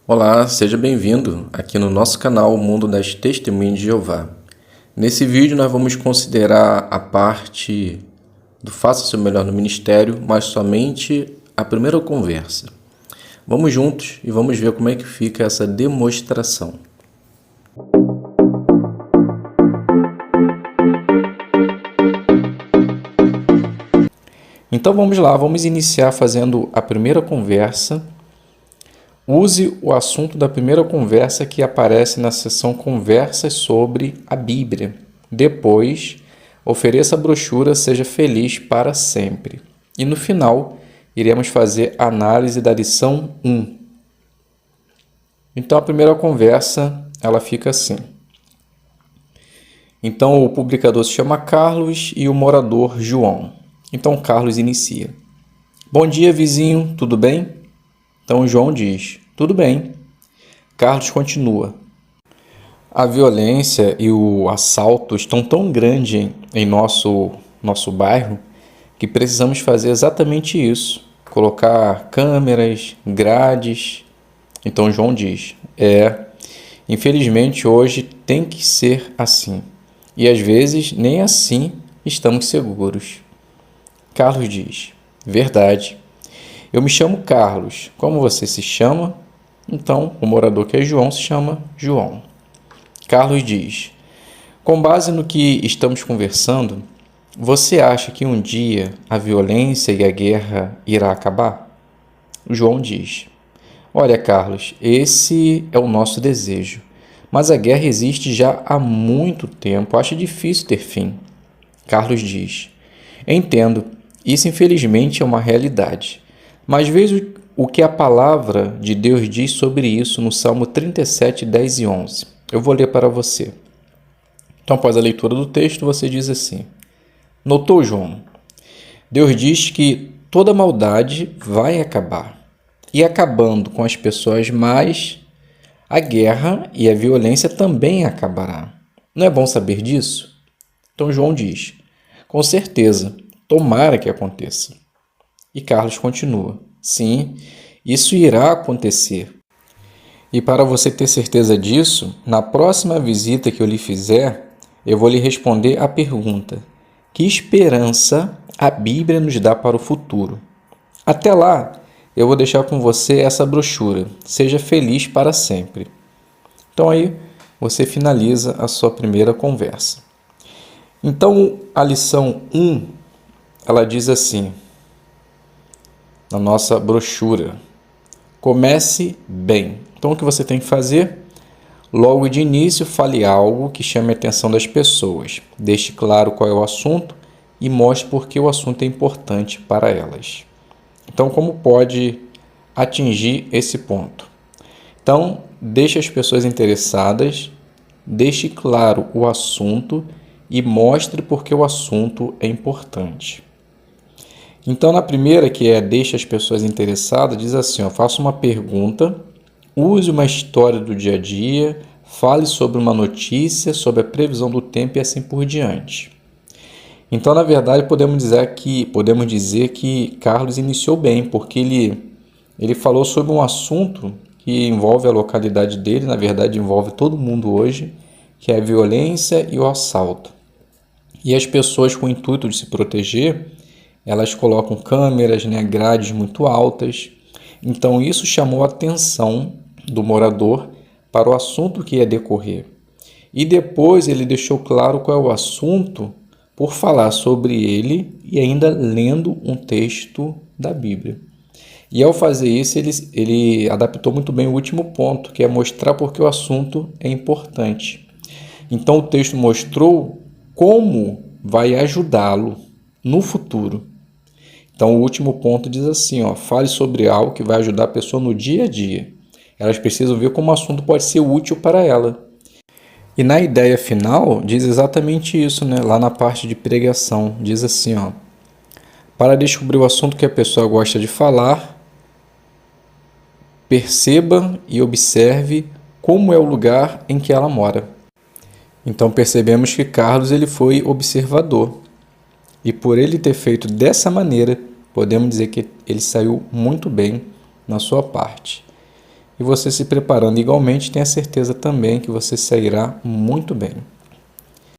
Olá, seja bem-vindo aqui no nosso canal O Mundo das Testemunhas de Jeová. Nesse vídeo nós vamos considerar a parte do Faça Seu Melhor no Ministério, mas somente a primeira conversa. Vamos juntos e vamos ver como é que fica essa demonstração. Então vamos lá, vamos iniciar fazendo a primeira conversa. Use o assunto da primeira conversa que aparece na seção Conversas sobre a Bíblia. Depois, ofereça a brochura Seja Feliz para Sempre. E no final, iremos fazer a análise da lição 1. Então, a primeira conversa, ela fica assim. Então, o publicador se chama Carlos e o morador João. Então, Carlos inicia. Bom dia, vizinho, tudo bem? Então, João diz, tudo bem. Carlos continua. A violência e o assalto estão tão grandes em nosso bairro que precisamos fazer exatamente isso. Colocar câmeras, grades. Então, João diz, infelizmente hoje tem que ser assim. E às vezes nem assim estamos seguros. Carlos diz, verdade. Eu me chamo Carlos. Como você se chama? Então, o morador que é João se chama João. Carlos diz, com base no que estamos conversando, você acha que um dia a violência e a guerra irá acabar? João diz, olha, Carlos, esse é o nosso desejo, mas a guerra existe já há muito tempo, acho difícil ter fim. Carlos diz, entendo, isso infelizmente é uma realidade. Mas veja o que a palavra de Deus diz sobre isso no Salmo 37, 10 e 11. Eu vou ler para você. Então, após a leitura do texto, você diz assim. Notou, João? Deus diz que toda maldade vai acabar. E acabando com as pessoas más, a guerra e a violência também acabará. Não é bom saber disso? Então, João diz, com certeza, tomara que aconteça. E Carlos continua, sim, isso irá acontecer. E para você ter certeza disso, na próxima visita que eu lhe fizer, eu vou lhe responder a pergunta, que esperança a Bíblia nos dá para o futuro? Até lá, eu vou deixar com você essa brochura, Seja Feliz para Sempre. Então aí, você finaliza a sua primeira conversa. Então, a lição 1, ela diz assim, na nossa brochura. Comece bem. Então, o que você tem que fazer? Logo de início, fale algo que chame a atenção das pessoas. Deixe claro qual é o assunto e mostre por que o assunto é importante para elas. Então, como pode atingir esse ponto? Então, deixe as pessoas interessadas, deixe claro o assunto e mostre por que o assunto é importante. Então, na primeira, que é deixa as pessoas interessadas, diz assim, faça uma pergunta, use uma história do dia a dia, fale sobre uma notícia, sobre a previsão do tempo e assim por diante. Então, na verdade, podemos dizer que Carlos iniciou bem, porque ele falou sobre um assunto que envolve a localidade dele, na verdade envolve todo mundo hoje, que é a violência e o assalto. E as pessoas com o intuito de se proteger, elas colocam câmeras, grades muito altas. Então, isso chamou a atenção do morador para o assunto que ia decorrer. E depois ele deixou claro qual é o assunto por falar sobre ele e ainda lendo um texto da Bíblia. E ao fazer isso, ele adaptou muito bem o último ponto, que é mostrar porque o assunto é importante. Então, o texto mostrou como vai ajudá-lo no futuro. Então, o último ponto diz assim, fale sobre algo que vai ajudar a pessoa no dia a dia. Elas precisam ver como o assunto pode ser útil para ela. E na ideia final, diz exatamente isso, lá na parte de pregação. Diz assim, para descobrir o assunto que a pessoa gosta de falar, perceba e observe como é o lugar em que ela mora. Então, percebemos que Carlos ele foi observador. E por ele ter feito dessa maneira, podemos dizer que ele saiu muito bem na sua parte. E você se preparando igualmente, tenha certeza também que você sairá muito bem.